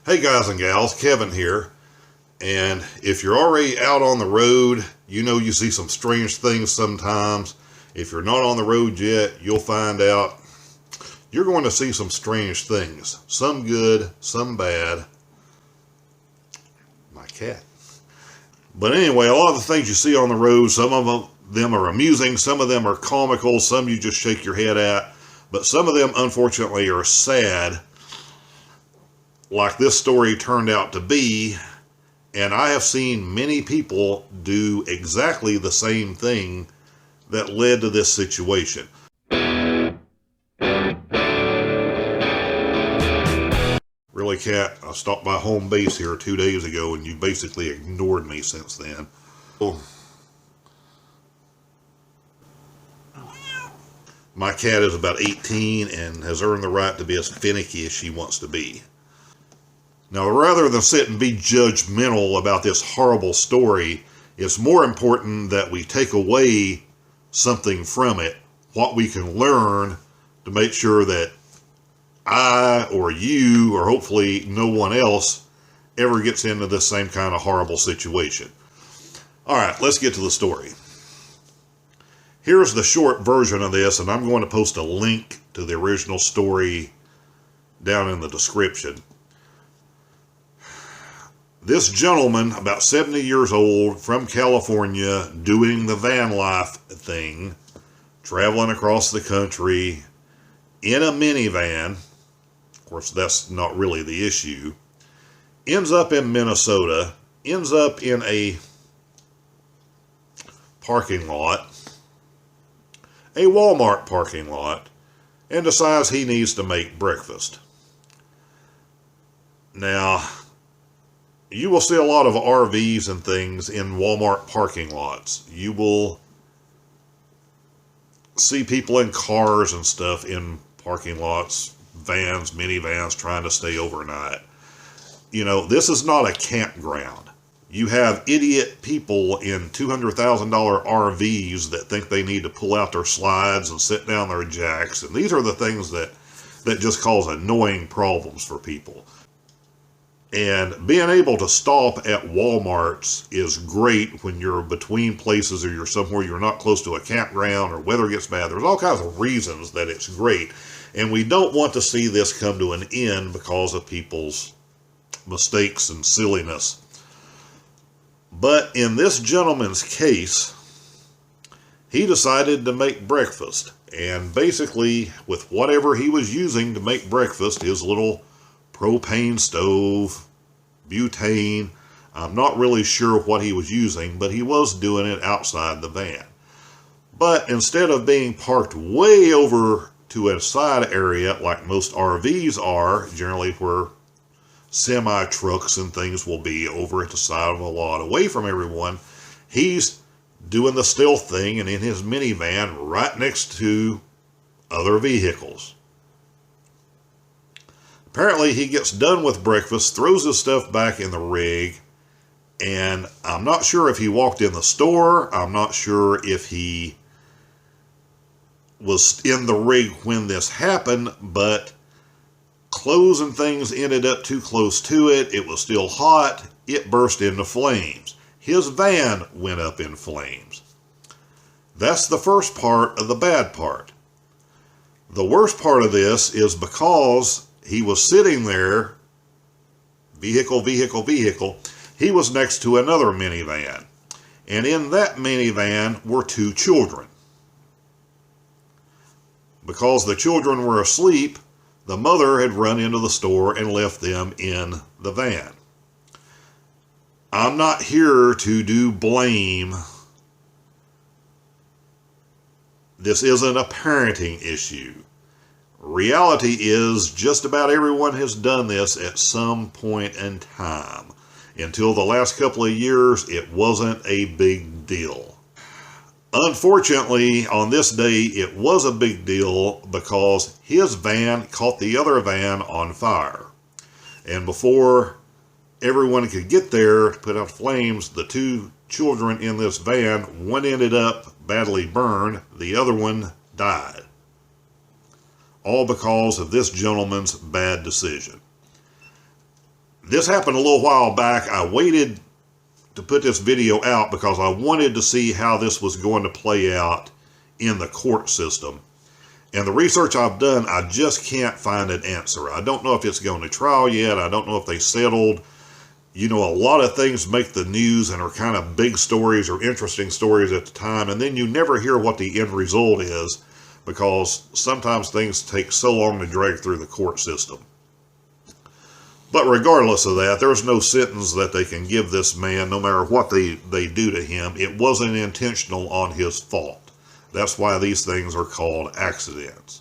Hey guys and gals, Kevin here. And if you're already out on the road, you know you see some strange things sometimes. If you're not on the road yet, you'll find out you're going to see some strange things. Some good, some bad. My cat. But anyway, a lot of the things you see on the road, some of them are amusing, some of them are comical, some you just shake your head at. But some of them, unfortunately, are sad, like this story turned out to be. And I have seen many people do exactly the same thing that led to this situation. Really, Cat, I stopped by home base here 2 days ago and you basically ignored me since then. My cat is about 18 and has earned the right to be as finicky as she wants to be. Now, rather than sit and be judgmental about this horrible story, it's more important that we take away something from it, what we can learn to make sure that I or you, or hopefully no one else, ever gets into this same kind of horrible situation. All right, let's get to the story. Here's the short version of this, and I'm going to post a link to the original story down in the description. This gentleman, about 70 years old, from California, doing the van life thing, traveling across the country in a minivan. Of course, that's not really the issue. Ends up in Minnesota, ends up in a parking lot, a Walmart parking lot, and decides he needs to make breakfast. Now, you will see a lot of RVs and things in Walmart parking lots. You will see people in cars and stuff in parking lots, vans, minivans, trying to stay overnight. You know, this is not a campground. You have idiot people in $200,000 RVs that think they need to pull out their slides and sit down their jacks. And these are the things that just cause annoying problems for people. And being able to stop at Walmarts is great when you're between places or you're somewhere you're not close to a campground or weather gets bad. There's all kinds of reasons that it's great. And we don't want to see this come to an end because of people's mistakes and silliness. But in this gentleman's case, he decided to make breakfast. And basically, with whatever he was using to make breakfast, his little propane stove, butane, I'm not really sure what he was using, but he was doing it outside the van. But instead of being parked way over to a side area like most RVs are, generally where semi-trucks and things will be over at the side of a lot away from everyone, he's doing the stealth thing and in his minivan right next to other vehicles. Apparently, he gets done with breakfast, throws his stuff back in the rig, and I'm not sure if he walked in the store. I'm not sure if he was in the rig when this happened, but clothes and things ended up too close to it. It was still hot. It burst into flames. His van went up in flames. That's the first part of the bad part. The worst part of this is because he was sitting there, vehicle, he was next to another minivan. And in that minivan were two children. Because the children were asleep, the mother had run into the store and left them in the van. I'm not here to do blame. This isn't a parenting issue. Reality is just about everyone has done this at some point in time. Until the last couple of years, it wasn't a big deal. Unfortunately, on this day, it was a big deal because his van caught the other van on fire. And before everyone could get there to put out flames, the two children in this van, one ended up badly burned, the other one died. All because of this gentleman's bad decision. This happened a little while back. I waited to put this video out because I wanted to see how this was going to play out in the court system. And the research I've done, I just can't find an answer. I don't know if it's going to trial yet. I don't know if they settled. You know, a lot of things make the news and are kind of big stories or interesting stories at the time, and then you never hear what the end result is because sometimes things take so long to drag through the court system. But regardless of that, there's no sentence that they can give this man, no matter what they do to him. It wasn't intentional on his fault. That's why these things are called accidents.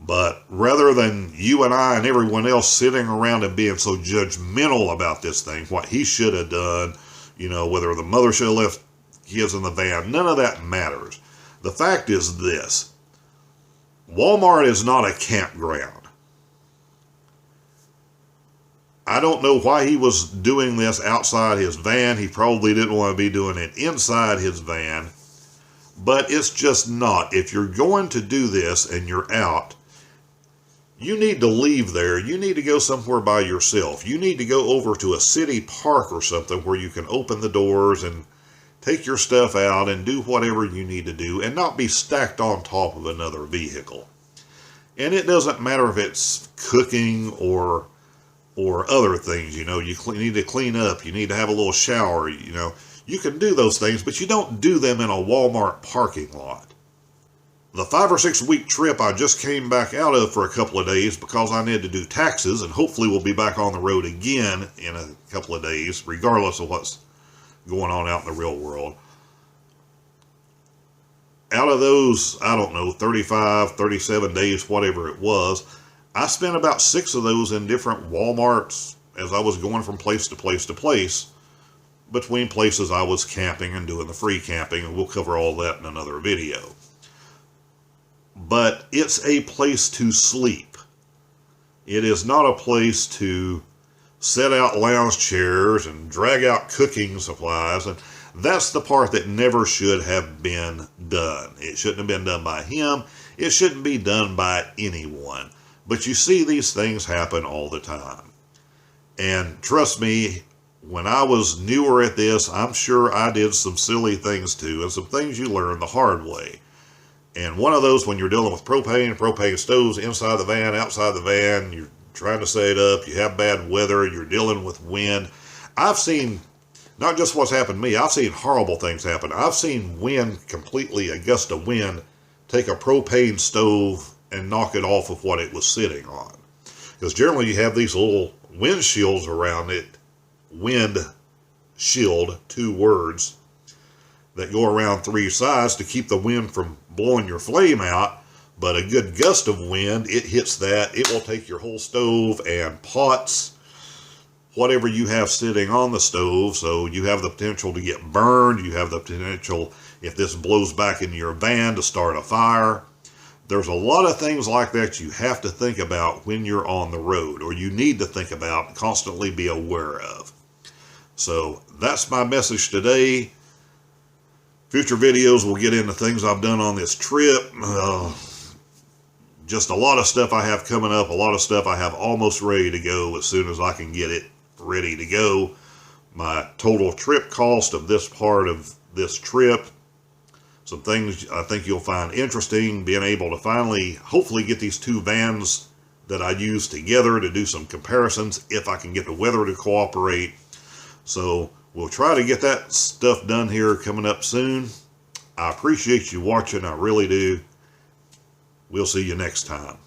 But rather than you and I and everyone else sitting around and being so judgmental about this thing, what he should have done, you know, whether the mother should have left kids in the van, none of that matters. The fact is this: Walmart is not a campground. I don't know why he was doing this outside his van. He probably didn't want to be doing it inside his van. But it's just not. If you're going to do this and you're out, you need to leave there. You need to go somewhere by yourself. You need to go over to a city park or something where you can open the doors and take your stuff out and do whatever you need to do and not be stacked on top of another vehicle. And it doesn't matter if it's cooking or other things. You know, you need to clean up. You need to have a little shower. You know, you can do those things, but you don't do them in a Walmart parking lot. The 5 or 6 week trip I just came back out of for a couple of days because I need to do taxes, and hopefully we'll be back on the road again in a couple of days, regardless of what's going on out in the real world. Out of those, I don't know, 35, 37 days, whatever it was, I spent about 6 of those in different Walmarts as I was going from place to place to place, between places I was camping and doing the free camping, and we'll cover all that in another video. But it's a place to sleep. It is not a place to set out lounge chairs and drag out cooking supplies, and that's the part that never should have been done. It shouldn't have been done by him. It shouldn't be done by anyone. But you see these things happen all the time. And trust me, when I was newer at this, I'm sure I did some silly things too, and some things you learn the hard way. And one of those, when you're dealing with propane stoves inside the van, outside the van, you're trying to set it up, you have bad weather, you're dealing with wind. I've seen, not just what's happened to me, I've seen horrible things happen. I've seen wind, completely a gust of wind, take a propane stove and knock it off of what it was sitting on. Because generally you have these little wind shields around it, wind shield, 2 words, that go around 3 sides to keep the wind from blowing your flame out. But a good gust of wind, it hits that, it will take your whole stove and pots, whatever you have sitting on the stove. So you have the potential to get burned. You have the potential, if this blows back into your van, to start a fire. There's a lot of things like that you have to think about when you're on the road, or you need to think about and constantly be aware of. So that's my message today. Future videos will get into things I've done on this trip. Just a lot of stuff I have coming up, a lot of stuff I have almost ready to go as soon as I can get it ready to go. My total trip cost of this part of this trip. Some things I think you'll find interesting, being able to finally, hopefully, get these 2 vans that I use together to do some comparisons if I can get the weather to cooperate. So we'll try to get that stuff done here coming up soon. I appreciate you watching, I really do. We'll see you next time.